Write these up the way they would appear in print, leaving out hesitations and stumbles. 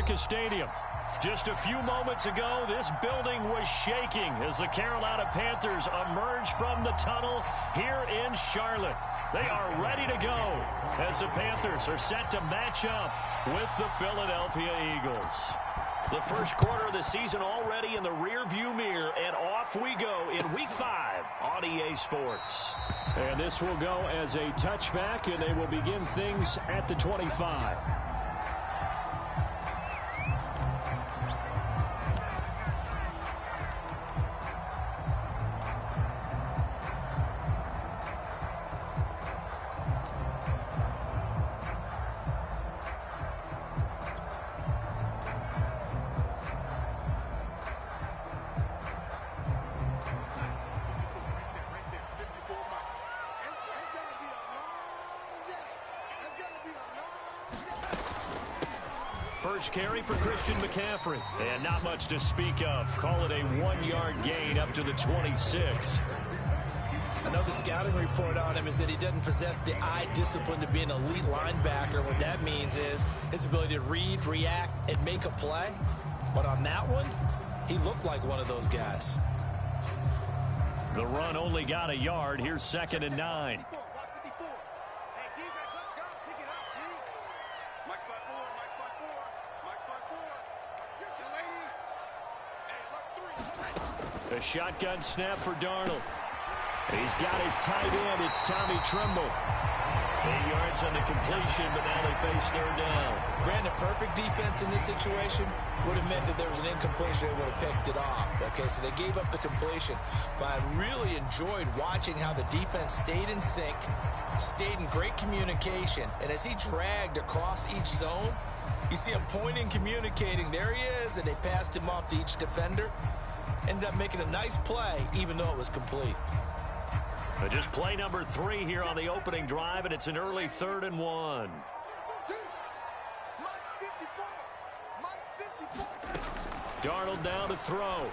America Stadium. Just a few moments ago, this building was shaking as the Carolina Panthers emerged from the tunnel here in Charlotte. They are ready to go as the Panthers are set to match up with the Philadelphia Eagles. The first quarter of the season already in the rearview mirror, and off we go in Week 5 on EA Sports. And this will go as a touchback, and they will begin things at the 25. First carry for Christian McCaffrey. And not much to speak of. Call it a 1-yard gain up to the 26. Another scouting report on him is that he doesn't possess the eye discipline to be an elite linebacker. What that means is his ability to read, react, and make a play. But on that one, he looked like one of those guys. The run only got a yard. Here's 2nd and 9. A shotgun snap for Darnold. He's got his tight end. It's Tommy Tremble. 8 yards on the completion, but now they face 3rd down. Brandon, perfect defense in this situation would have meant that there was an incompletion. They would have picked it off. Okay, so they gave up the completion. But I really enjoyed watching how the defense stayed in sync, stayed in great communication. And as he dragged across each zone, you see him pointing, communicating. There he is, and they passed him off to each defender. Ended up making a nice play, even though it was complete. Just play number 3 here on the opening drive, and it's an early 3rd and 1. Darnold down to throw.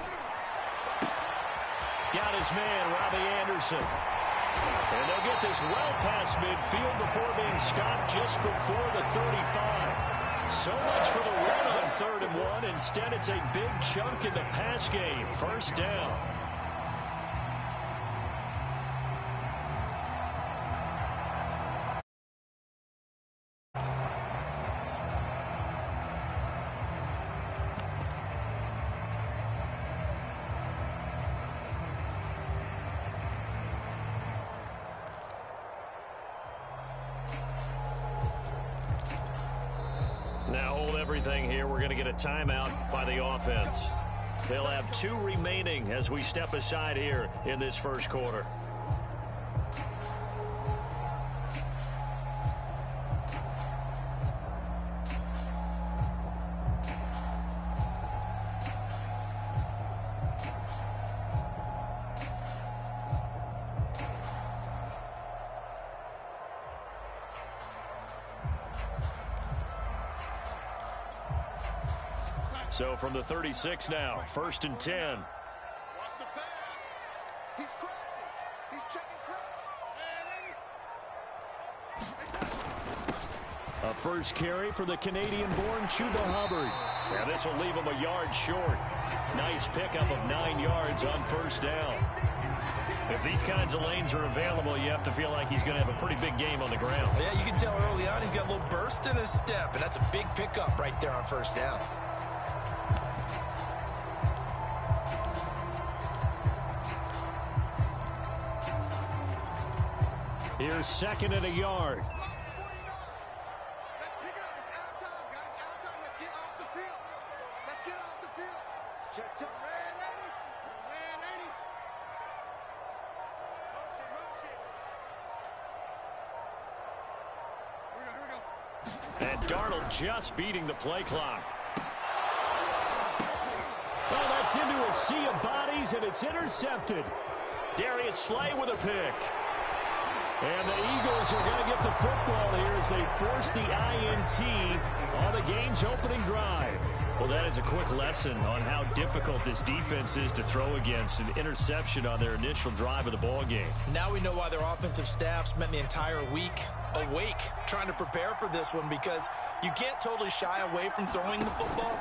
Got his man, Robbie Anderson. And they'll get this well past midfield before being stopped just before the 35. So much for the run on 3rd and 1. Instead, it's a big chunk in the pass game. 1st down. Now hold everything here. We're going to get a timeout by the offense. They'll have 2 remaining as we step aside here in this first quarter. So from the 36 now, 1st and 10. Watch the pass. He's crossing. He's checking cross. A first carry for the Canadian-born Chuba Hubbard. And this will leave him a yard short. Nice pickup of 9 yards on 1st down. If these kinds of lanes are available, you have to feel like he's going to have a pretty big game on the ground. Yeah, you can tell early on he's got a little burst in his step, and that's a big pickup right there on 1st down. Here's 2nd and a yard. Let's pick it up. It's out of time, guys. Out of time. Let's get off the field. Let's get off the field. Check. Man 80. Motion. And Darnold just beating the play clock. Well, that's into a sea of bodies, and it's intercepted. Darius Slay with a pick. And the Eagles are going to get the football here as they force the INT on the game's opening drive. Well, Well, that is a quick lesson on how difficult this defense is to throw against. An interception on their initial drive of the ball game. Now we know why their offensive staff spent the entire week awake trying to prepare for this one, because you can't totally shy away from throwing the football,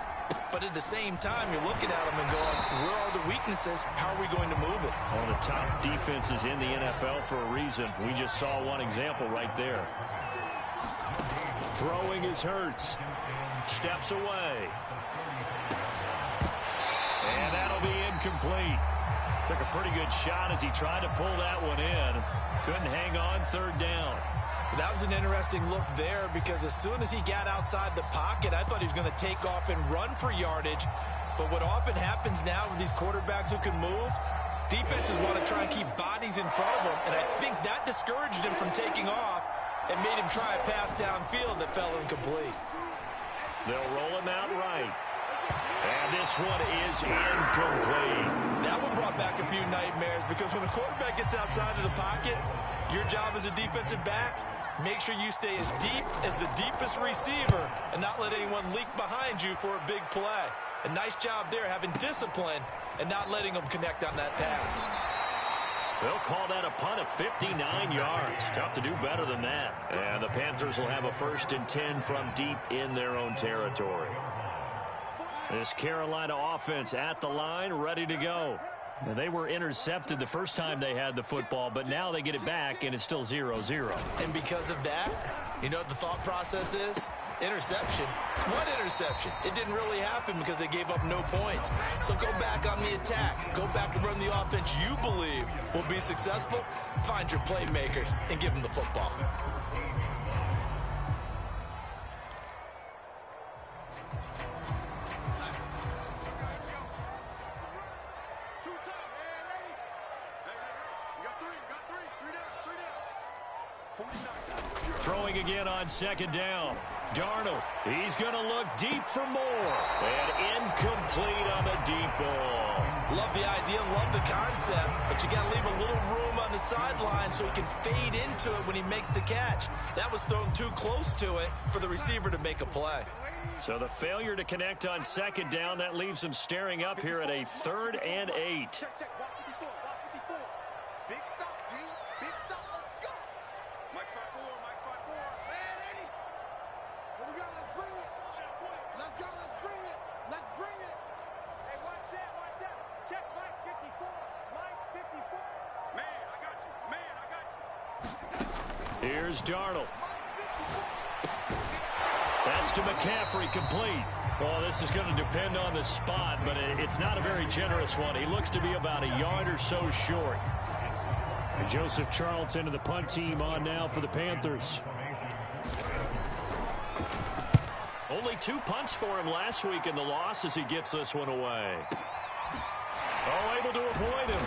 but at the same time you're looking at them and going, where are the weaknesses? How are we going to move it? One of the top defenses in the NFL for a reason. We just saw one example right there. Throwing is Hurts. Steps away. And that'll be incomplete. Took a pretty good shot as he tried to pull that one in. Couldn't hang on, third down. That was an interesting look there, because as soon as he got outside the pocket, I thought he was going to take off and run for yardage. But what often happens now with these quarterbacks who can move, defenses want to try and keep bodies in front of them, and I think that discouraged him from taking off and made him try a pass downfield that fell incomplete. They'll roll him out right. And this one is incomplete. That one brought back a few nightmares, because when a quarterback gets outside of the pocket, your job as a defensive back, make sure you stay as deep as the deepest receiver and not let anyone leak behind you for a big play. A nice job there, having discipline and not letting them connect on that pass. They'll call that a punt of 59 yards. Tough to do better than that. And the Panthers will have a 1st and 10 from deep in their own territory. This Carolina offense at the line, ready to go. Now, they were intercepted the first time they had the football, but now they get it back, and it's still 0-0. And because of that, you know what the thought process is? Interception. What interception? It didn't really happen because they gave up no points. So go back on the attack. Go back and run the offense you believe will be successful. Find your playmakers and give them the football. Throwing again on 2nd down. Darnold, he's going to look deep for more. And incomplete on the deep ball. Love the idea, love the concept, but you got to leave a little room on the sideline so he can fade into it when he makes the catch. That was thrown too close to it for the receiver to make a play. So the failure to connect on 2nd down, that leaves him staring up here at a 3rd and 8. Check, check, watch 54, watch 54. Big stop, G. Big stop, let's go. Mike 5-4, Mike 5-4. Man, 80. Here we go, let's bring it. Let's go, let's bring it. Let's bring it. Hey, watch that, watch that. Check Mike 54, Mike 54. Man, I got you, man, I got you. Here's Darnold. That's to McCaffrey, complete. Well, this is going to depend on the spot, but it's not a very generous one. He looks to be about a yard or so short. And Joseph Charlton of the punt team on now for the Panthers. Only 2 punts for him last week in the loss as he gets this one away. Oh, able to avoid him.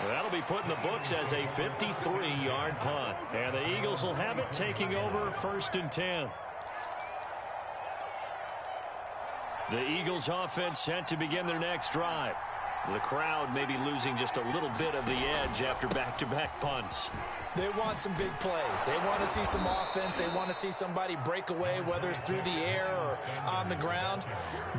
That'll be put in the books as a 53-yard punt. And the Eagles will have it, taking over 1st and 10. The Eagles offense set to begin their next drive. The crowd may be losing just a little bit of the edge after back-to-back punts. They want some big plays. They want to see some offense. They want to see somebody break away, whether it's through the air or on the ground.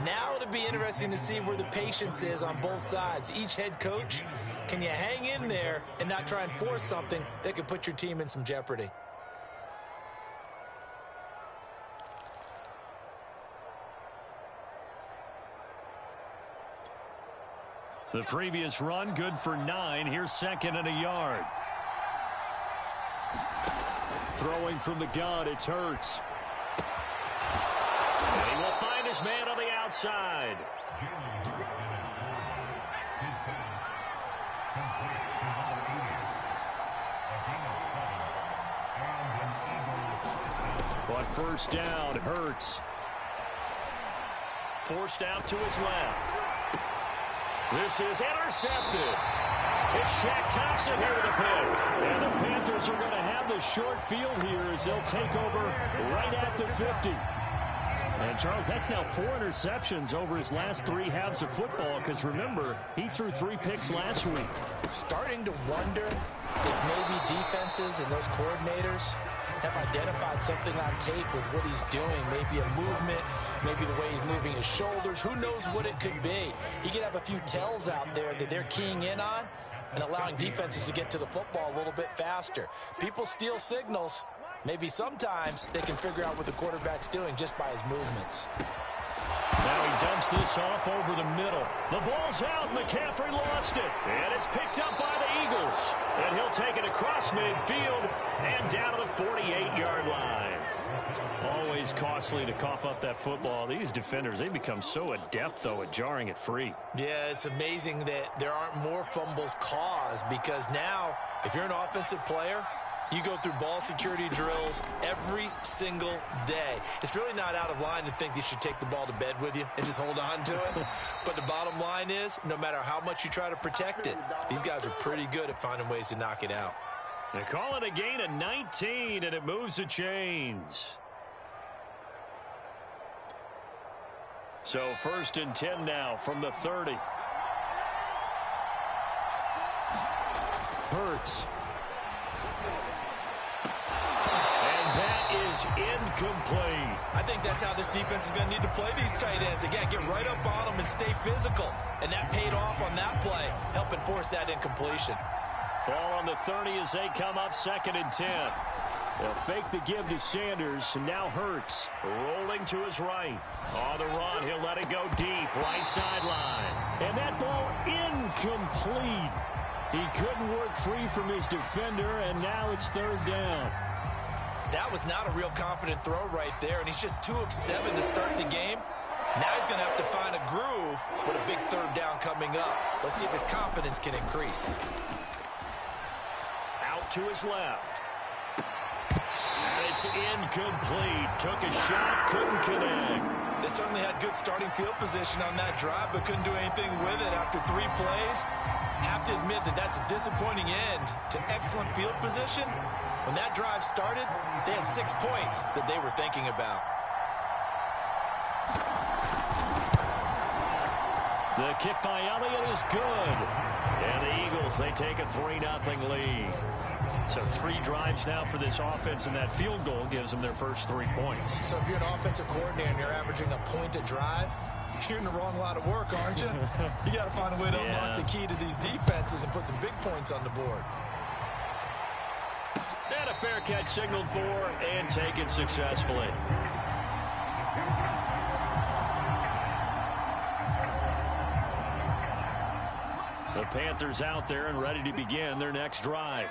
Now it'll be interesting to see where the patience is on both sides. Each head coach, can you hang in there and not try and force something that could put your team in some jeopardy? The previous run, good for 9. Here's 2nd and a yard. Throwing from the gun, it's Hurts. And he will find his man on the outside. On 1st down, Hurts. Forced out to his left. This is intercepted. It's Shaq Thompson here with a pick. And the Panthers are going to have the short field here as they'll take over right at the 50. And, Charles, that's now 4 interceptions over his last 3 halves of football, because, remember, he threw 3 picks last week. Starting to wonder if maybe defenses and those coordinators have identified something on tape with what he's doing, maybe a movement maybe the way he's moving his shoulders. Who knows what it could be? He could have a few tells out there that they're keying in on and allowing defenses to get to the football a little bit faster. People steal signals. Maybe sometimes they can figure out what the quarterback's doing just by his movements. Now he dumps this off over the middle. The ball's out. McCaffrey lost it. And it's picked up by the Eagles. And he'll take it across midfield and down to the 48-yard line. Always costly to cough up that football. These defenders, they become so adept, though, at jarring it free. Yeah, it's amazing that there aren't more fumbles caused, because now, if you're an offensive player, you go through ball security drills every single day. It's really not out of line to think you should take the ball to bed with you and just hold on to it. But the bottom line is, no matter how much you try to protect it, these guys are pretty good at finding ways to knock it out. They call it a gain of 19, and it moves the chains. So 1st and 10 now from the 30. Hurts. Is incomplete. I think that's how this defense is going to need to play these tight ends. Again, get right up on them and stay physical. And that paid off on that play, helping force that incompletion. Ball on the 30 as they come up 2nd and 10. They'll fake the give to Sanders, and now Hurts rolling to his right. On the run, he'll let it go deep, right sideline. And that ball incomplete. He couldn't work free from his defender, and now it's 3rd down. That was not a real confident throw right there, and he's just 2 of 7 to start the game. Now he's going to have to find a groove with a big 3rd down coming up. Let's see if his confidence can increase. Out to his left. And it's incomplete. Took a shot, couldn't connect. They certainly had good starting field position on that drive, but couldn't do anything with it after 3 plays. Have to admit that that's a disappointing end to excellent field position. When that drive started, they had 6 points that they were thinking about. The kick by Elliott is good. And the Eagles, they take a 3-0 lead. So 3 drives now for this offense, and that field goal gives them their first 3 points. So if you're an offensive coordinator and you're averaging a point a drive, you're in the wrong line of work, aren't you? You got to find a way to unlock the key to these defenses and put some big points on the board. And a fair catch signaled for and taken successfully. The Panthers out there and ready to begin their next drive.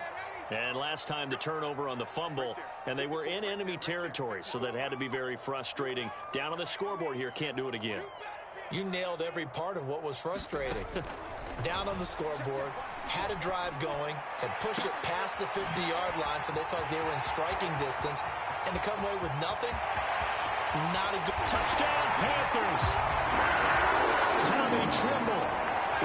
And last time the turnover on the fumble, and they were in enemy territory, so that had to be very frustrating. Down on the scoreboard here, can't do it again. You nailed every part of what was frustrating. Down on the scoreboard, had a drive going, had pushed it past the 50-yard line, so they thought they were in striking distance, and to come away with nothing, not a good touchdown, Panthers. Tommy Tremble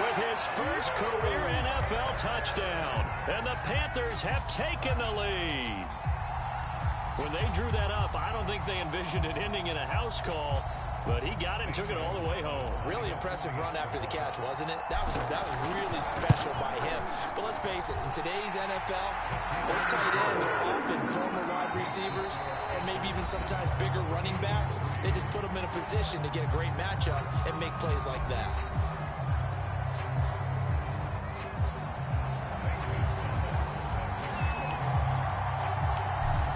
with his first career NFL touchdown, and the Panthers have taken the lead. When they drew that up, I don't think they envisioned it ending in a house call. But he got it and took it all the way home. Really impressive run after the catch, wasn't it? That was really special by him. But let's face it, in today's NFL, those tight ends are often former wide receivers or maybe even sometimes bigger running backs. They just put them in a position to get a great matchup and make plays like that.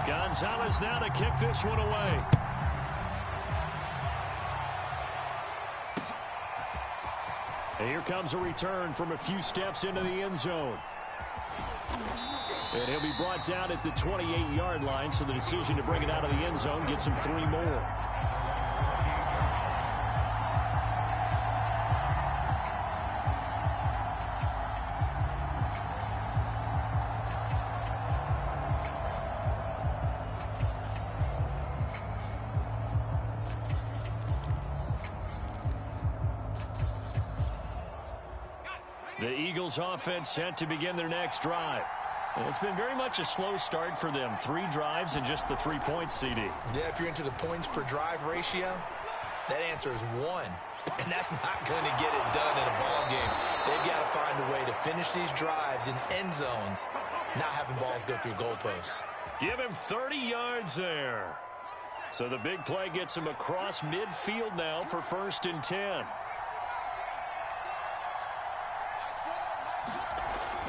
Gonzalez now to kick this one away. And here comes a return from a few steps into the end zone. And he'll be brought down at the 28-yard line, so the decision to bring it out of the end zone gets him 3 more. The Eagles offense set to begin their next drive. And it's been very much a slow start for them. 3 drives and just the 3 points, CD. Yeah, if you're into the points per drive ratio, that answer is 1. And that's not going to get it done in a ball game. They've got to find a way to finish these drives in end zones, not having balls go through goalposts. Give him 30 yards there. So the big play gets him across midfield now for 1st and 10.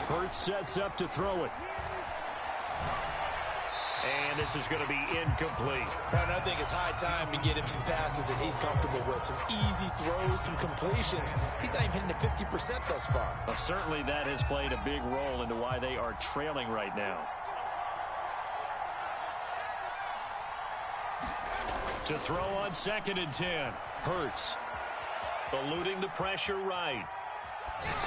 Hurts sets up to throw it. And this is going to be incomplete. And I think it's high time to get him some passes that he's comfortable with. Some easy throws, some completions. He's not even hitting the 50% thus far. Well, certainly that has played a big role into why they are trailing right now. To throw on 2nd and 10. Hurts. Eluding the pressure right.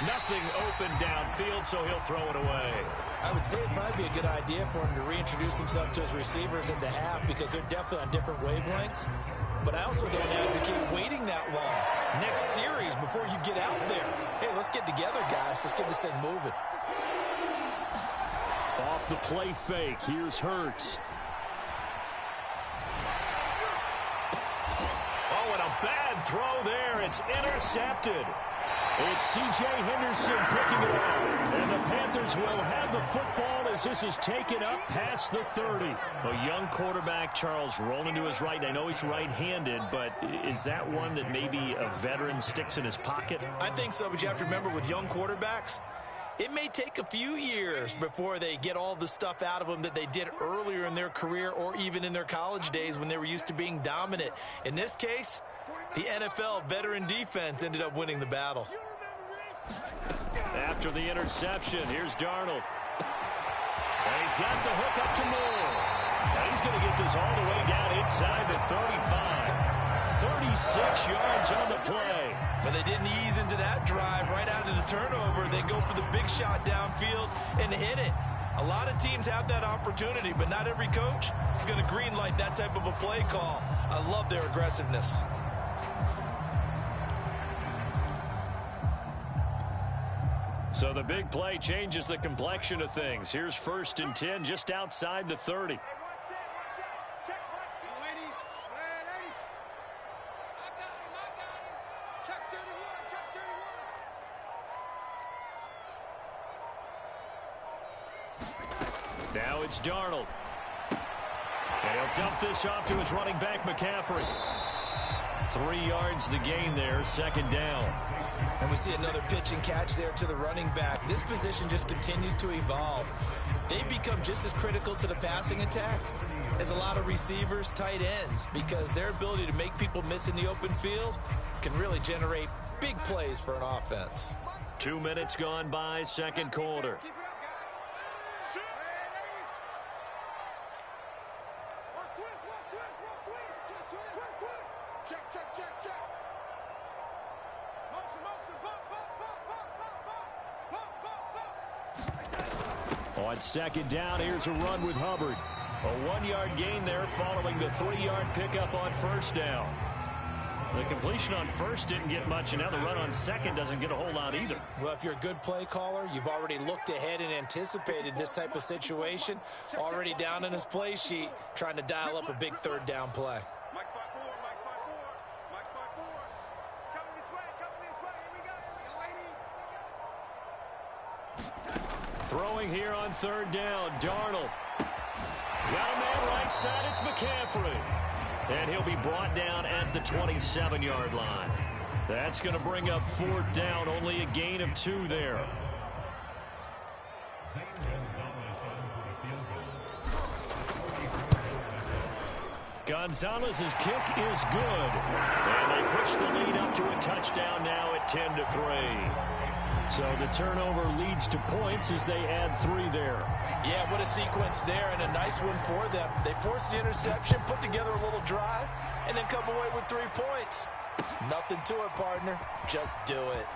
Nothing open downfield, so he'll throw it away. I would say it'd probably be a good idea for him to reintroduce himself to his receivers at the half because they're definitely on different wavelengths. But I also don't advocate waiting that long. Next series before you get out there. Hey, let's get together, guys. Let's get this thing moving. Off the play fake. Here's Hurts. Oh, and a bad throw there. It's intercepted. It's C.J. Henderson picking it up. And the Panthers will have the football as this is taken up past the 30. A young quarterback, Charles, rolling to his right. I know he's right-handed, but is that one that maybe a veteran sticks in his pocket? I think so, but you have to remember with young quarterbacks, it may take a few years before they get all the stuff out of them that they did earlier in their career or even in their college days when they were used to being dominant. In this case, the NFL veteran defense ended up winning the battle. After the interception, here's Darnold. And he's got the hook up to Moore. And he's going to get this all the way down inside the 35. 36 yards on the play. But they didn't ease into that drive right out of the turnover. They go for the big shot downfield and hit it. A lot of teams have that opportunity, but not every coach is going to greenlight that type of a play call. I love their aggressiveness. So the big play changes the complexion of things. Here's 1st and 10 just outside the 30. Now it's Darnold. And he'll dump this off to his running back, McCaffrey. 3 yards the gain there, 2nd down. And we see another pitch and catch there to the running back. This position just continues to evolve. They become just as critical to the passing attack as a lot of receivers, tight ends, because their ability to make people miss in the open field can really generate big plays for an offense. 2 minutes gone by, 2nd quarter. On 2nd down, here's a run with Hubbard. A 1-yard gain there following the 3-yard pickup on 1st down. The completion on 1st didn't get much, and now the run on 2nd doesn't get a whole lot either. Well, if you're a good play caller, you've already looked ahead and anticipated this type of situation. Already down in his play sheet, trying to dial up a big 3rd down play. Throwing here on 3rd down, Darnold. Got a man right side, it's McCaffrey. And he'll be brought down at the 27-yard line. That's going to bring up 4th down, only a gain of 2 there. Gonzalez's kick is good. And they push the lead up to a touchdown now at 10-3. So the turnover leads to points as they add 3 there. Yeah, what a sequence there, and a nice one for them. They force the interception, put together a little drive, and then come away with 3 points. Nothing to it, partner. Just do it.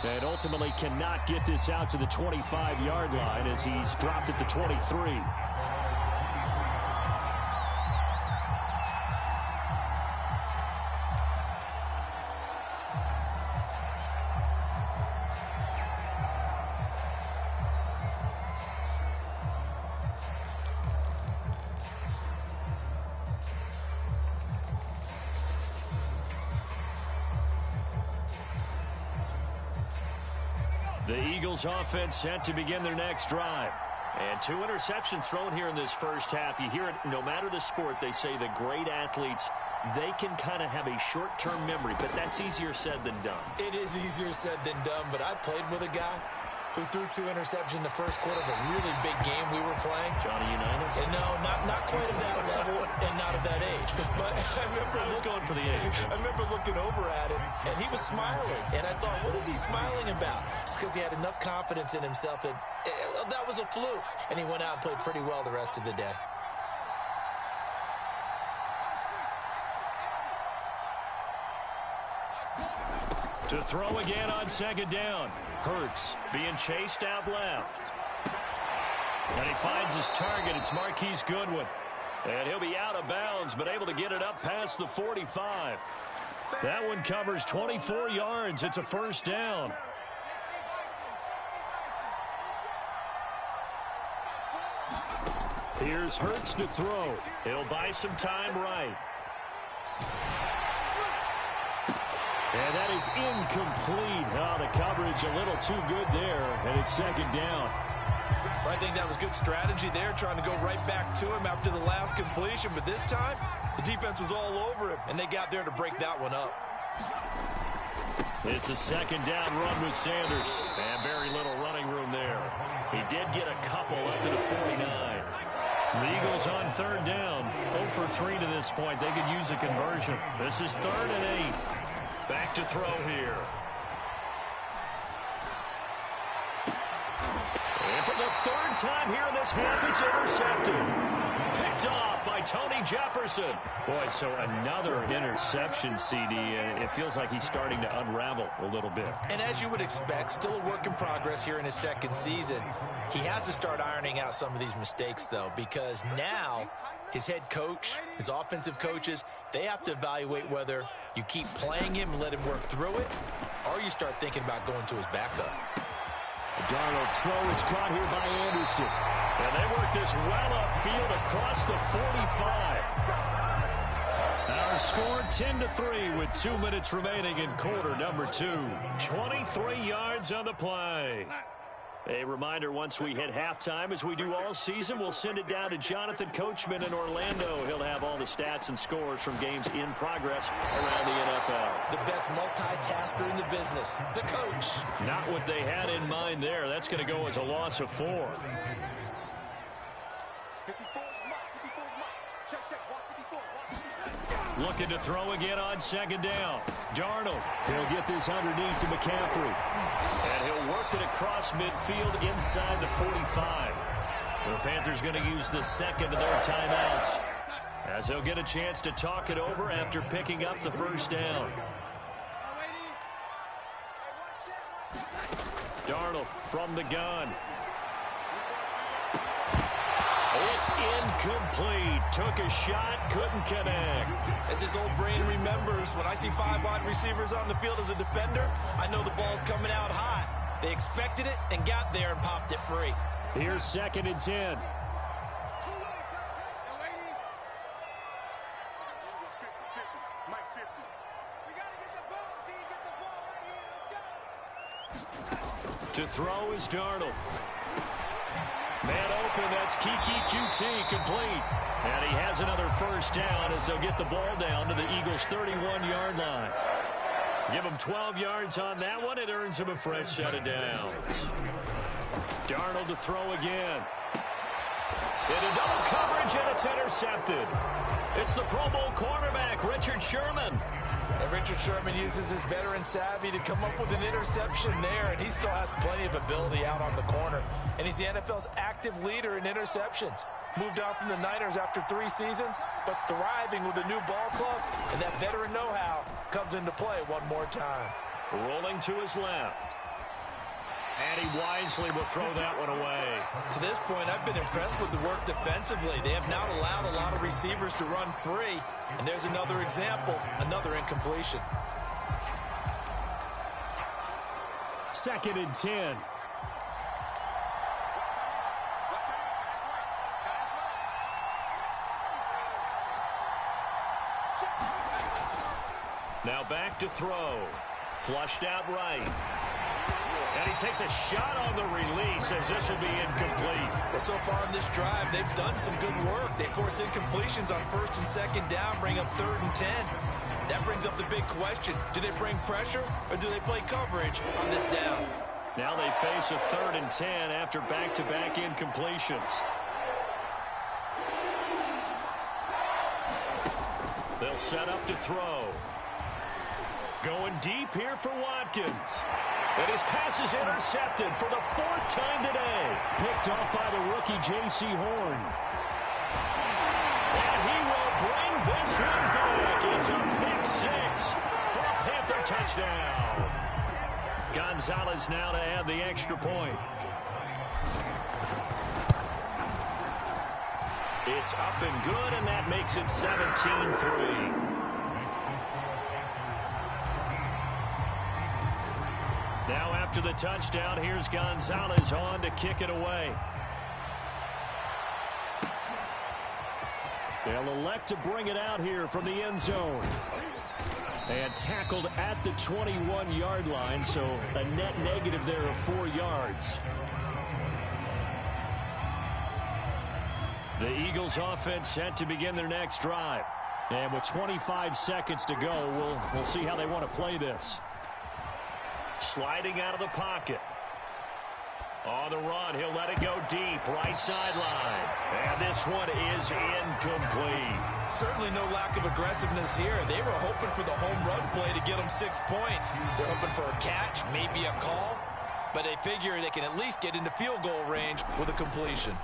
And ultimately cannot get this out to the 25-yard line as he's dropped at the 23. The Eagles offense set to begin their next drive. And 2 interceptions thrown here in this first half. You hear it no matter the sport. They say the great athletes, they can kind of have a short-term memory, but that's easier said than done. It is easier said than done, but I played with a guy who threw 2 interceptions in the first quarter of a really big game we were playing. Johnny Unitas? And no, not quite of that level and not of that age. But I was going for the age. I remember looking over at him, and he was smiling. And I thought, what is he smiling about? It's because he had enough confidence in himself that that was a fluke. And he went out and played pretty well the rest of the day. To throw again on second down. Hurts being chased out left. And he finds his target. It's Marquise Goodwin. And he'll be out of bounds, but able to get it up past the 45. That one covers 24 yards. It's a first down. Here's Hurts to throw. He'll buy some time right. And that is incomplete. Oh, the coverage a little too good there, and it's second down. I think that was good strategy there, trying to go right back to him after the last completion. But this time, the defense was all over him, and they got there to break that one up. It's a second down run with Sanders, and very little running room there. He did get a couple up to the 49. The Eagles on third down, 0 for 3 to this point. They could use a conversion. This is 3rd and 8. Back to throw here. And for the 3rd time here in this half, it's intercepted. Picked off by Tony Jefferson. Boy, so another interception, CD, and it feels like he's starting to unravel a little bit. And as you would expect, still a work in progress here in his second season. He has to start ironing out some of these mistakes, though, because now his head coach, his offensive coaches, they have to evaluate whether you keep playing him and let him work through it, or you start thinking about going to his backup. Darnold's throw is caught here by Anderson. And they work this well upfield across the 45. Our score 10-3 with 2 minutes remaining in quarter number 2. 23 yards on the play. A reminder, once we hit halftime, as we do all season, we'll send it down to Jonathan Coachman in Orlando. He'll have all the stats and scores from games in progress around the NFL. The best multitasker in the business, the coach. Not what they had in mind there. That's going to go as a loss of 4. 54 Check, watch 54, watch 54. Looking to throw again on second down. Darnold, he'll get this underneath to McCaffrey. And he'll work it across midfield inside the 45. The Panthers going to use the second of their timeouts, as they'll get a chance to talk it over after picking up the first down. Darnold from the gun. It's incomplete. Took a shot, couldn't connect. As his old brain remembers, when I see 5 wide receivers on the field as a defender, I know the ball's coming out hot. They expected it and got there and popped it free. Here's 2nd and 10. To throw is Darnold. Man open, that's Kiki QT, complete. And he has another first down as they'll get the ball down to the Eagles' 31-yard line. Give him 12 yards on that one. It earns him a fresh set of downs. Darnold to throw again. Into double coverage, and it's intercepted. It's the Pro Bowl cornerback, Richard Sherman. And Richard Sherman uses his veteran savvy to come up with an interception there, and he still has plenty of ability out on the corner. And he's the NFL's active leader in interceptions. Moved on from the Niners after 3 seasons, but thriving with a new ball club, and that veteran know-how comes into play one more time. Rolling to his left. And he wisely will throw that one away. To this point, I've been impressed with the work defensively. They have not allowed a lot of receivers to run free. And there's another example, another incompletion. 2nd and 10. Now back to throw. Flushed out right. And he takes a shot on the release as this will be incomplete. Well, so far in this drive, they've done some good work. They force incompletions on 1st and 2nd down, bring up 3rd and 10. That brings up the big question. Do they bring pressure or do they play coverage on this down? Now they face a 3rd and 10 after back-to-back incompletions. They'll set up to throw. Going deep here for Watkins. And his pass is intercepted for the 4th time today. Picked off by the rookie J.C. Horn. And he will bring this one back. It's a pick 6 for a Panther touchdown. Gonzalez now to add the extra point. It's up and good, and that makes it 17-3. Now after the touchdown, here's Gonzalez on to kick it away. They'll elect to bring it out here from the end zone. And tackled at the 21-yard line, so a net negative there of 4 yards. The Eagles offense set to begin their next drive. And with 25 seconds to go, we'll see how they want to play this. Sliding out of the pocket. On the run, he'll let it go deep, right sideline. And this one is incomplete. Certainly no lack of aggressiveness here. They were hoping for the home run play to get them 6 points. They're hoping for a catch, maybe a call, but they figure they can at least get into field goal range with a completion.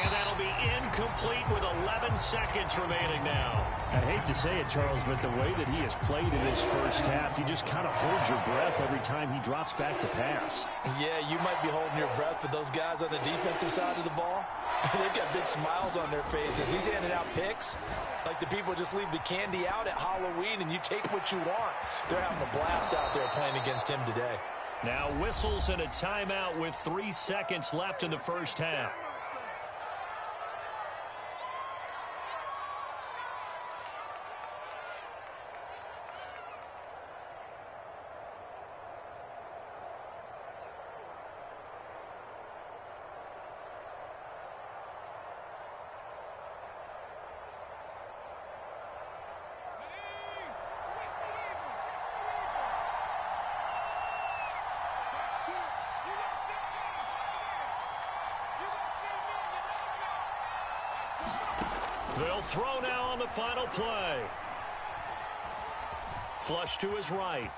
And that'll be incomplete with 11 seconds remaining now. I hate to say it, Charles, but the way that he has played in this first half, you just kind of hold your breath every time he drops back to pass. Yeah, you might be holding your breath, but those guys on the defensive side of the ball, they've got big smiles on their faces. He's handing out picks like the people just leave the candy out at Halloween and you take what you want. They're having a blast out there playing against him today. Now whistles and a timeout with 3 seconds left in the first half. They'll throw now on the final play. Flush to his right.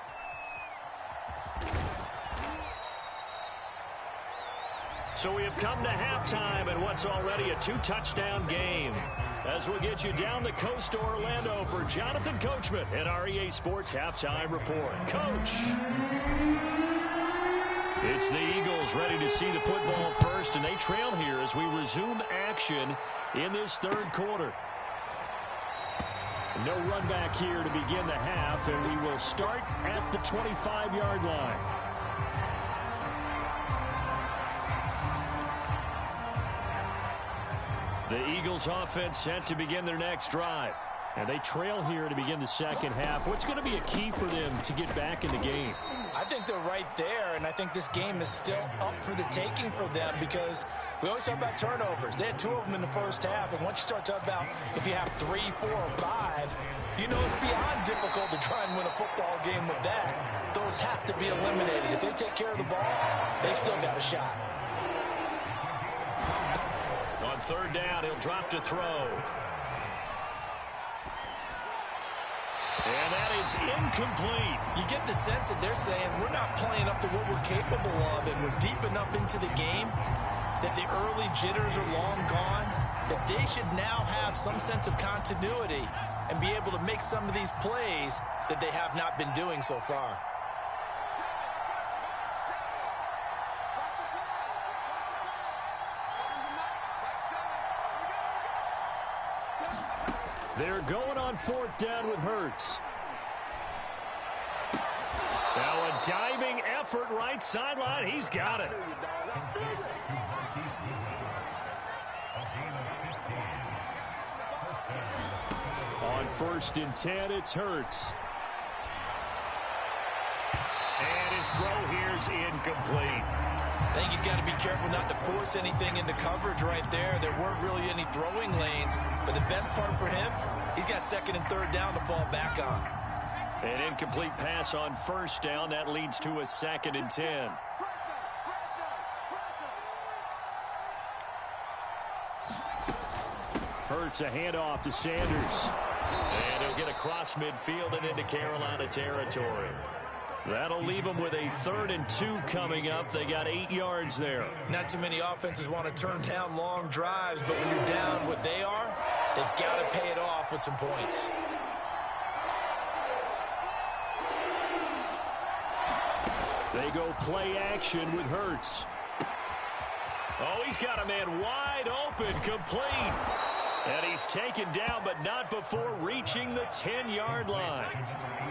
So we have come to halftime in what's already a 2-touchdown game. As we'll get you down the coast to Orlando for Jonathan Coachman at our EA Sports Halftime Report. Coach! It's the Eagles ready to see the football first, and they trail here as we resume action in this third quarter. No run back here to begin the half, and we will start at the 25-yard line. The Eagles offense set to begin their next drive. And they trail here to begin the second half. What's going to be a key for them to get back in the game? I think they're right there, and I think this game is still up for the taking for them because we always talk about turnovers. They had 2 of them in the first half, and once you start talking about if you have 3, 4, or 5, you know it's beyond difficult to try and win a football game with that. Those have to be eliminated. If they take care of the ball, they've still got a shot. On third down, he'll drop to throw. And that is incomplete. You get the sense that they're saying we're not playing up to what we're capable of, and we're deep enough into the game that the early jitters are long gone, that they should now have some sense of continuity and be able to make some of these plays that they have not been doing so far. They're going on fourth down with Hurts. Now a diving effort right sideline. He's got it. On On 1st and 10, it's Hurts. And his throw here's incomplete. I think he's got to be careful not to force anything into coverage right there. There weren't really any throwing lanes, but the best part for him, he's got 2nd and 3rd down to fall back on. An incomplete pass on 1st down. That leads to a 2nd and 10. Hurts a handoff to Sanders. And he'll get across midfield and into Carolina territory. That'll leave them with a 3rd and 2 coming up. They got 8 yards there. Not too many offenses want to turn down long drives, but when you're down what they are, they've got to pay it off with some points. They go play action with Hurts. Oh, he's got a man wide open, complete. And he's taken down, but not before reaching the 10-yard line.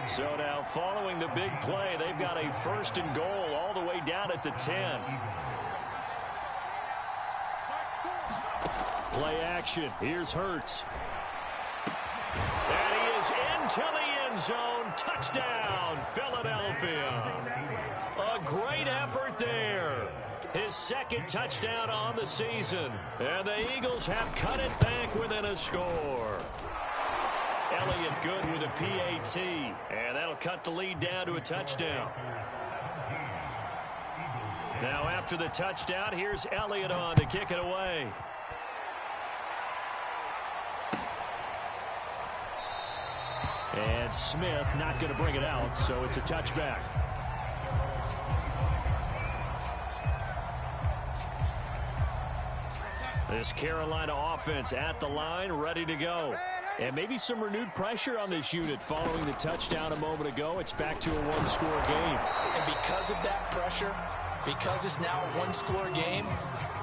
So now, following the big play, they've got a 1st and goal all the way down at the 10. Play action. Here's Hurts. And he is into the end zone. Touchdown, Philadelphia. A great effort there. His 2nd touchdown on the season. And the Eagles have cut it back within a score. Elliott good with a PAT. And that'll cut the lead down to a touchdown. Now after the touchdown, here's Elliott on to kick it away. And Smith not going to bring it out, so it's a touchback. This Carolina offense at the line, ready to go. And maybe some renewed pressure on this unit following the touchdown a moment ago. It's back to a one-score game. And because of that pressure, because it's now a one-score game,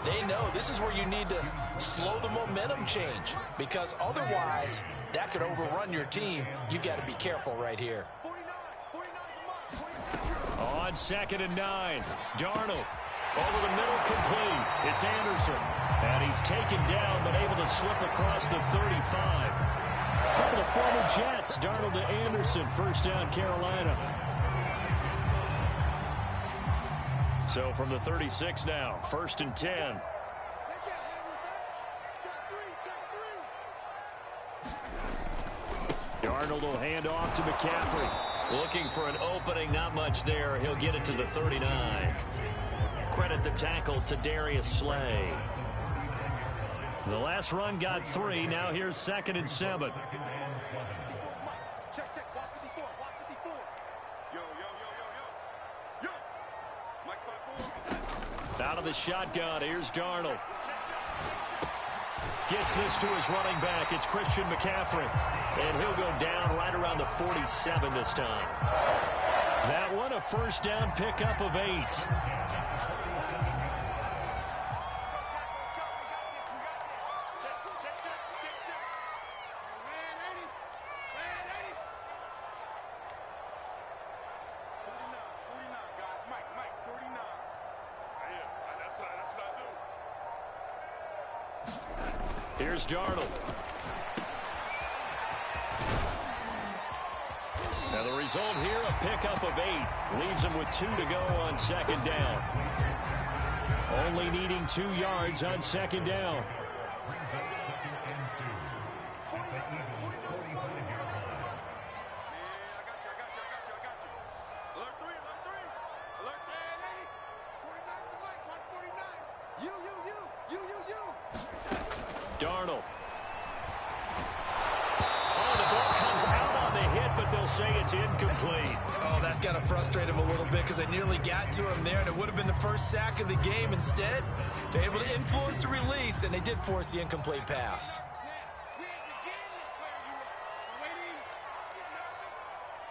they know this is where you need to slow the momentum change. Because otherwise, that could overrun your team. You've got to be careful right here. On 2nd and 9, Darnold. Over the middle, complete. It's Anderson. And he's taken down, but able to slip across the 35. A couple of former Jets. Darnold to Anderson. 1st down, Carolina. So from the 36 now, 1st and 10. Darnold will hand off to McCaffrey. Looking for an opening, not much there. He'll get it to the 39. Credit the tackle to Darius Slay. The last run got 3. Now here's 2nd and 7. Check, watch 54, watch 54. Yo. Mike 5-4. Out of the shotgun, here's Darnold. Gets this to his running back. It's Christian McCaffrey. And he'll go down right around the 47 this time. That one a 1st down pickup of 8. Here's Darnold. Now the result here, a pickup of 8. Leaves him with 2 to go on 2nd down. Only needing 2 yards on 2nd down. Darnold. Oh, the ball comes out on the hit, but they'll say it's incomplete. Oh, that's got to frustrate him a little bit because they nearly got to him there, and it would have been the first sack of the game. Instead, they're able to influence the release, and they did force the incomplete pass.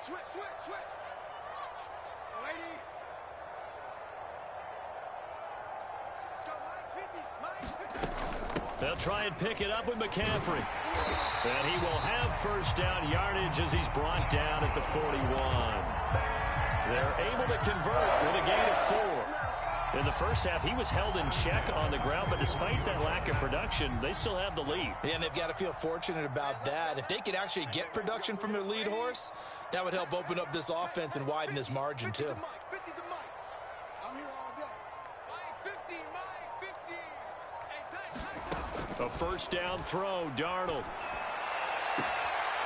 Switch. Let's go, Mike 50. They'll try and pick it up with McCaffrey. And he will have 1st down yardage as he's brought down at the 41. They're able to convert with a gain of 4. In the first half, he was held in check on the ground, but despite that lack of production, they still have the lead. Yeah, and they've got to feel fortunate about that. If they could actually get production from their lead horse, that would help open up this offense and widen this margin, too. I'm here all day. Mike 50, Mike 50. Hey, A first down throw, Darnold.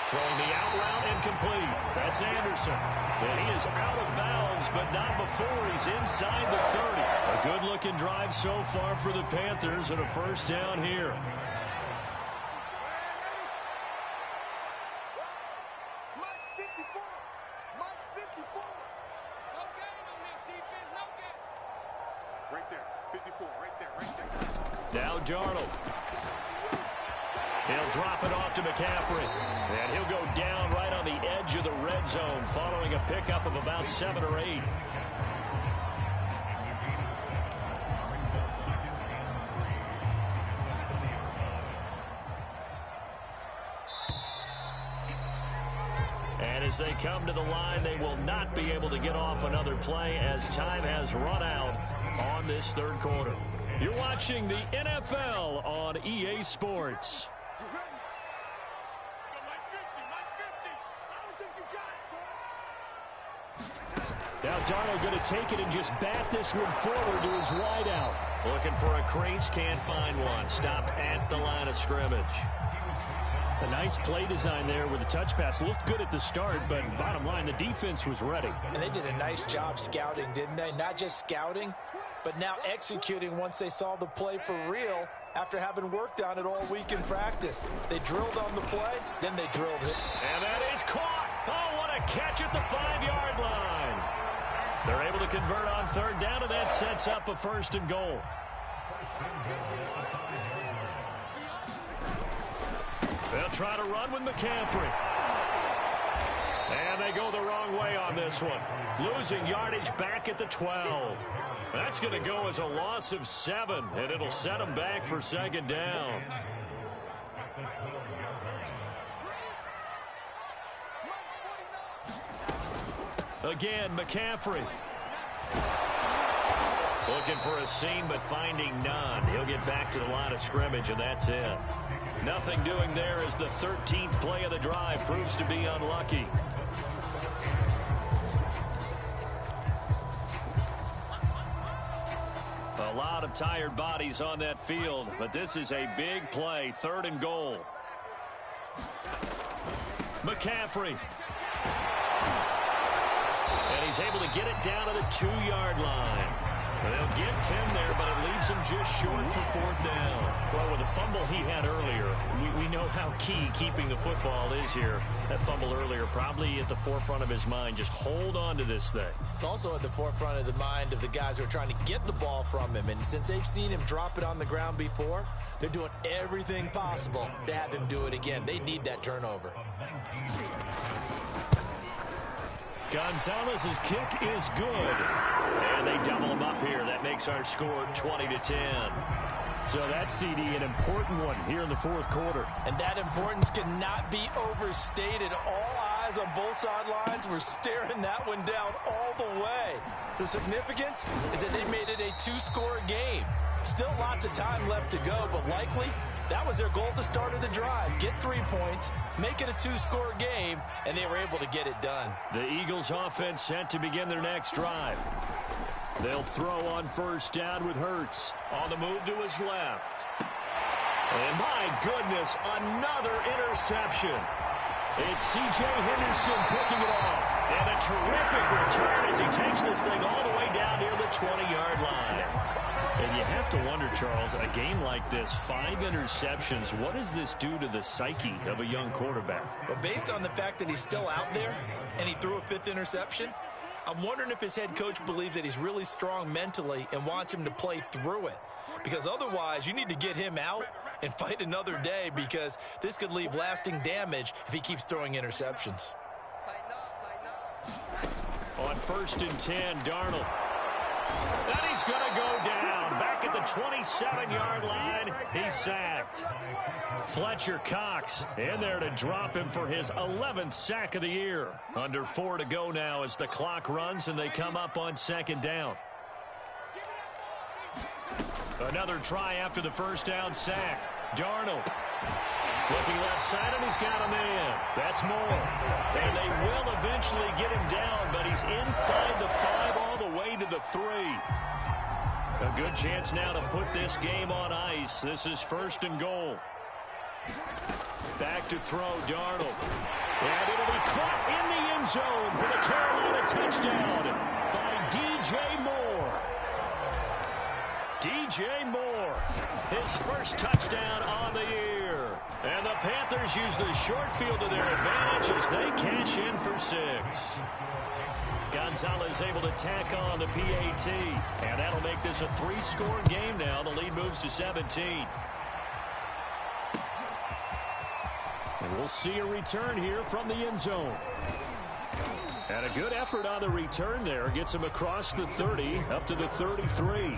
Throwing the out route incomplete. That's Anderson. And he is out of bounds, but not before he's inside the 30. A good-looking drive so far for the Panthers and a first down here. Mike 54. Mike 54. No game on this defense. No game. Right there. 54. Right there. Right there. Now Darnold. He'll drop it off to McCaffrey. And he'll go down right on the edge of the red zone following a pickup of about 7 or 8. And as they come to the line, they will not be able to get off another play as time has run out on this third quarter. You're watching the NFL on EA Sports. You ready? Mike 50. Mike 50. I don't think you got it, son. Now Darnold going to take it and just bat this one forward to his wideout. Looking for a crease, can't find one. Stopped at the line of scrimmage. A nice play design there with the touch pass. Looked good at the start, but bottom line, the defense was ready. And they did a nice job scouting, didn't they? Not just scouting, but now executing once they saw the play for real after having worked on it all week in practice. They drilled on the play, then they drilled it. And that is caught. Oh, what a catch at the 5-yard line. They're able to convert on third down, and that sets up a first and goal. They'll try to run with McCaffrey. And they go the wrong way on this one. Losing yardage back at the 12. That's going to go as a loss of 7, and it'll set them back for second down. Again, McCaffrey. Looking for a seam, but finding none. He'll get back to the line of scrimmage, and that's it. Nothing doing there as the 13th play of the drive proves to be unlucky. A lot of tired bodies on that field, but this is a big play, 3rd and goal. McCaffrey. And he's able to get it down to the 2-yard line. They'll get 10 there, but it leaves him just short for 4th down. Well, with the fumble he had earlier, we know how key keeping the football is here. That fumble earlier probably at the forefront of his mind. Just hold on to this thing. It's also at the forefront of the mind of the guys who are trying to get the ball from him. And since they've seen him drop it on the ground before, they're doing everything possible to have him do it again. They need that turnover. Gonzalez's kick is good. And they double him up here. That makes our score 20-10. So that's, CD, an important one here in the 4th quarter. And that importance cannot be overstated. All eyes on both sidelines were staring that one down all the way. The significance is that they made it a 2-score game. Still lots of time left to go, but likely that was their goal at the start of the drive. Get 3 points, make it a 2-score game, and they were able to get it done. The Eagles offense set to begin their next drive. They'll throw on first down with Hurts. On the move to his left. And my goodness, another interception. It's C.J. Henderson picking it off. And a terrific return as he takes this thing all the way down near the 20-yard line. And you have to wonder, Charles, a game like this, 5 interceptions, what does this do to the psyche of a young quarterback? But based on the fact that he's still out there and he threw a 5th interception, I'm wondering if his head coach believes that he's really strong mentally and wants him to play through it. Because otherwise, you need to get him out and fight another day, because this could leave lasting damage if he keeps throwing interceptions. On 1st and 10, Darnold. And he's going to go down. Back at the 27-yard line, he's sacked. Fletcher Cox in there to drop him for his 11th sack of the year. Under 4 to go now as the clock runs and they come up on 2nd down. Another try after the first down sack. Darnold looking left side, and he's got a man. That's Moore. And they will eventually get him down, but he's inside the 5 all the way to the 3. A good chance now to put this game on ice. This is 1st and goal. Back to throw, Darnold. And it'll be caught in the end zone for the Carolina touchdown by DJ Moore. DJ Moore, his first touchdown on the year. And the Panthers use the short field to their advantage as they cash in for 6. Gonzalez able to tack on the PAT. And that'll make this a 3-score game now. The lead moves to 17. And we'll see a return here from the end zone. And a good effort on the return there. Gets him across the 30 up to the 33.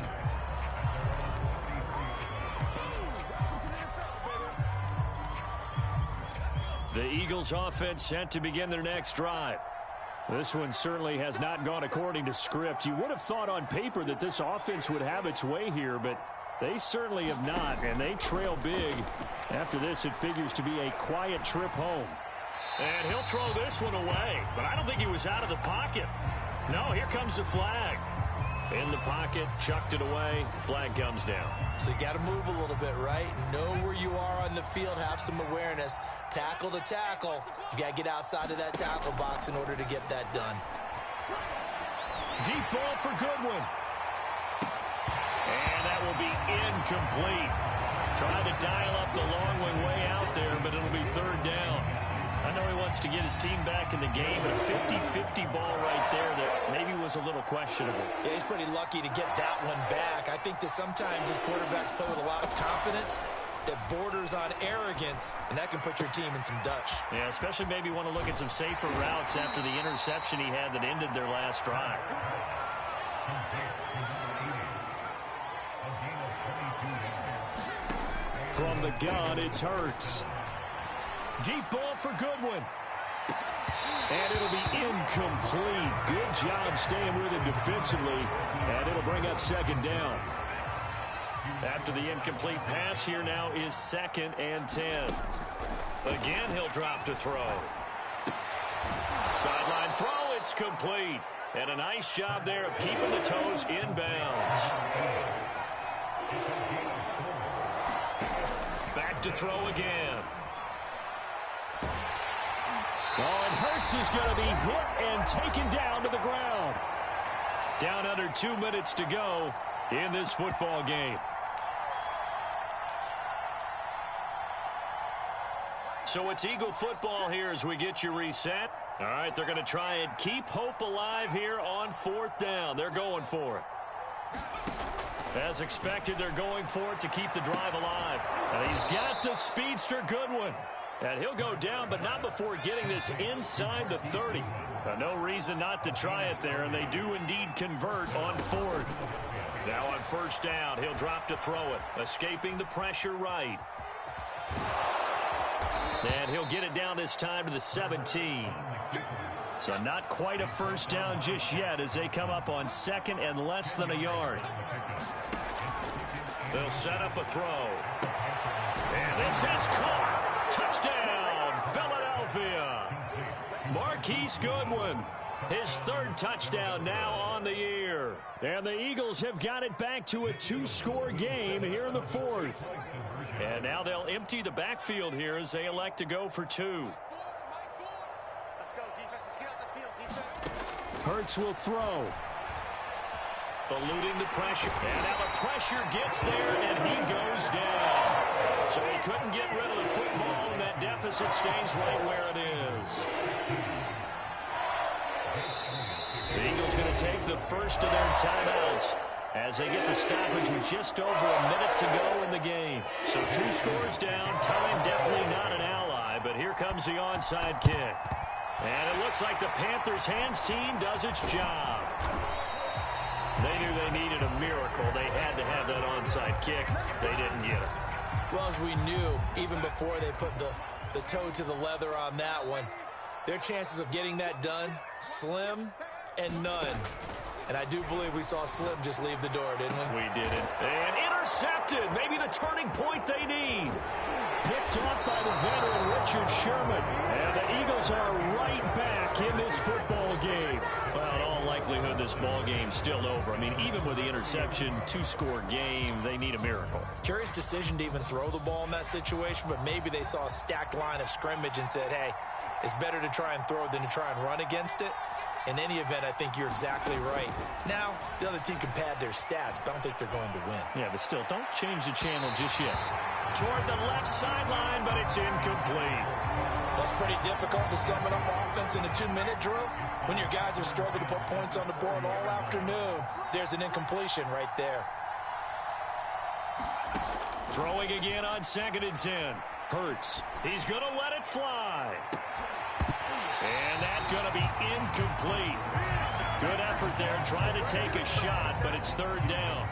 The Eagles offense set to begin their next drive. This one certainly has not gone according to script. You would have thought on paper that this offense would have its way here, but they certainly have not, and they trail big. After this, it figures to be a quiet trip home. And he'll throw this one away, but I don't think he was out of the pocket. No, here comes the flag. In the pocket, chucked it away, flag comes down. So you got to move a little bit, right? Know where you are on the field, have some awareness. Tackle to tackle. You got to get outside of that tackle box in order to get that done. Deep ball for Goodwin. And that will be incomplete. Trying to dial up the long one way out there, but it'll be 3rd down. I know he wants to get his team back in the game, but a 50-50 ball right there that maybe was a little questionable. Yeah, he's pretty lucky to get that one back. I think that sometimes his quarterbacks play with a lot of confidence that borders on arrogance, and that can put your team in some Dutch. Yeah, especially maybe want to look at some safer routes after the interception he had that ended their last drive. From the gun, it's Hurts. Deep ball for Goodwin. And it'll be incomplete. Good job staying with him defensively. And it'll bring up 2nd down. After the incomplete pass, here now is 2nd and 10. Again, he'll drop to throw. Sideline throw, it's complete. And a nice job there of keeping the toes inbounds. Back to throw again. Oh, and Hurts is going to be hit and taken down to the ground. Down under 2 minutes to go in this football game. So it's Eagle football here as we get you reset. All right, they're going to try and keep hope alive here on 4th down. They're going for it. As expected, they're going for it to keep the drive alive. And he's got the speedster Goodwin. And he'll go down, but not before getting this inside the 30. No reason not to try it there, and they do indeed convert on 4th. Now on 1st down, he'll drop to throw it, escaping the pressure right. And he'll get it down this time to the 17. So not quite a 1st down just yet as they come up on 2nd and less than a yard. They'll set up a throw. And this is caught. Touchdown, Philadelphia. Marquise Goodwin, his 3rd touchdown now on the year. And the Eagles have got it back to a 2-score game here in the 4th. And now they'll empty the backfield here as they elect to go for 2. Let's go, defense. Let's get out the field, defense. Hurts will throw. Eluding the pressure. And now the pressure gets there, and he goes down. So he couldn't get rid of the football, and that deficit stays right where it is. The Eagles going to take the first of their timeouts as they get the stoppage with just over a minute to go in the game. So 2 scores down. Time definitely not an ally, but here comes the onside kick. And it looks like the Panthers' hands team does its job. They knew they needed a miracle. They had to have that onside kick. They didn't get it. Well, as we knew, even before they put the toe to the leather on that one, their chances of getting that done, slim and none. And I do believe we saw Slim just leave the door, didn't we? We didn't. And intercepted. Maybe the turning point they need. Picked off by the veteran Richard Sherman. And the Eagles are right back in this football game. Well, in all likelihood, this ball game's still over. I mean, even with the interception, two-score game, they need a miracle. Curious decision to even throw the ball in that situation, but maybe they saw a stacked line of scrimmage and said, hey, it's better to try and throw than to try and run against it. In any event, I think you're exactly right. Now, the other team can pad their stats, but I don't think they're going to win. Yeah, but still, don't change the channel just yet. Toward the left sideline, but it's incomplete. Well, it's pretty difficult to sum it up offense in a 2-minute drill when your guys have struggled to put points on the board all afternoon. There's an incompletion right there. Throwing again on 2nd and 10. Hurts. He's going to let it fly. And that's going to be incomplete. Good effort there trying to take a shot, but it's 3rd down.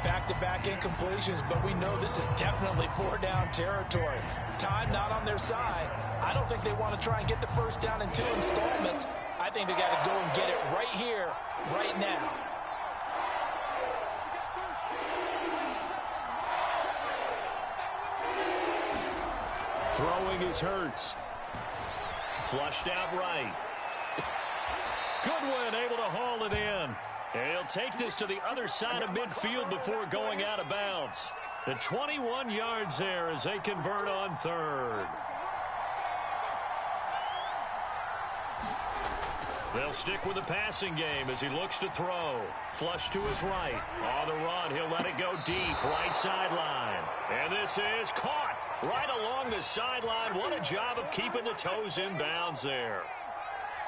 Back-to-back incompletions, but we know this is definitely 4-down territory. Time not on their side. I don't think they want to try and get the first down in 2 installments. I think they got to go and get it right here, right now. Throwing is Hurts. Flushed out right. Goodwin able to haul it in. And he'll take this to the other side of midfield before going out of bounds. The 21 yards there as they convert on 3rd. They'll stick with the passing game as he looks to throw. Flush to his right. On the run, he'll let it go deep. Right sideline. And this is caught right along the sideline. What a job of keeping the toes in bounds there.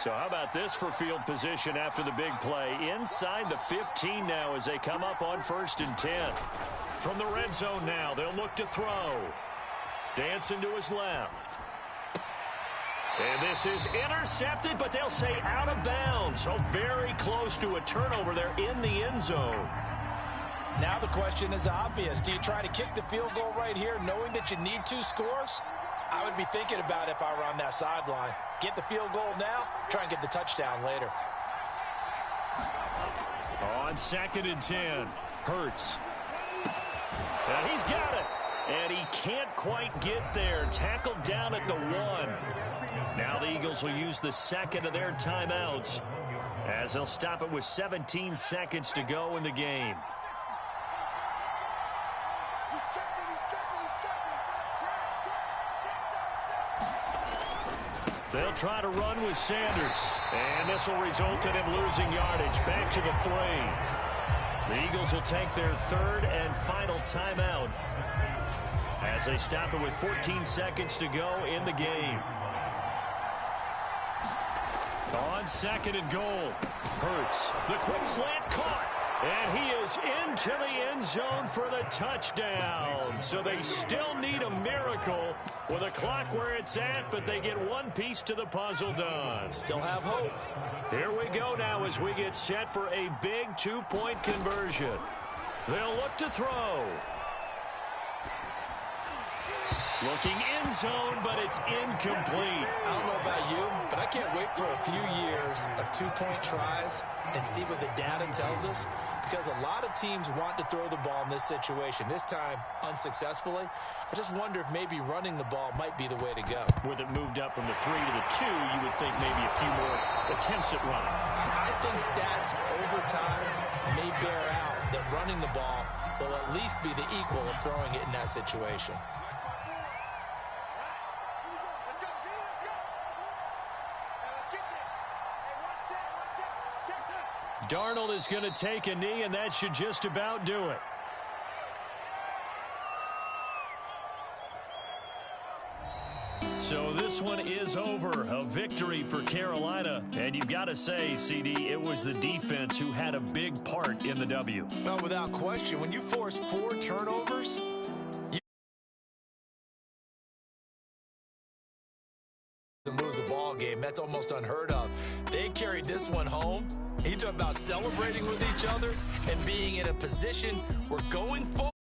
So how about this for field position after the big play? Inside the 15 now as they come up on 1st and 10. From the red zone now, they'll look to throw. Dancing to his left. And this is intercepted, but they'll say out of bounds. So very close to a turnover there in the end zone. Now the question is obvious. Do you try to kick the field goal right here knowing that you need 2 scores? I would be thinking about it if I were on that sideline. Get the field goal now, try and get the touchdown later. On 2nd and 10, Hurts. And he's got it. And he can't quite get there. Tackled down at the 1. Now the Eagles will use the 2nd of their timeouts as they'll stop it with 17 seconds to go in the game. They'll try to run with Sanders. And this will result in him losing yardage. Back to the 3. The Eagles will take their 3rd and final timeout as they stop it with 14 seconds to go in the game. On 2nd and goal. Hurts. The quick slant caught. And he is into the end zone for the touchdown. So they still need a miracle with a clock where it's at, but they get one piece to the puzzle done. Still have hope. Here we go now as we get set for a big 2-point conversion. They'll look to throw. Looking end zone, but it's incomplete. I don't know about you, but I can't wait for a few years of 2-point tries and see what the data tells us, because a lot of teams want to throw the ball in this situation. This time, unsuccessfully. I just wonder if maybe running the ball might be the way to go. With it moved up from the 3 to the 2, you would think maybe a few more attempts at running. I think stats over time may bear out that running the ball will at least be the equal of throwing it in that situation. Darnold is going to take a knee, and that should just about do it. So this one is over. A victory for Carolina. And you've got to say, CD, it was the defense who had a big part in the W. Well, without question, when you force 4 turnovers, and lose a ball game, that's almost unheard of. They carried this one home. He talked about celebrating with each other and being in a position where going forward.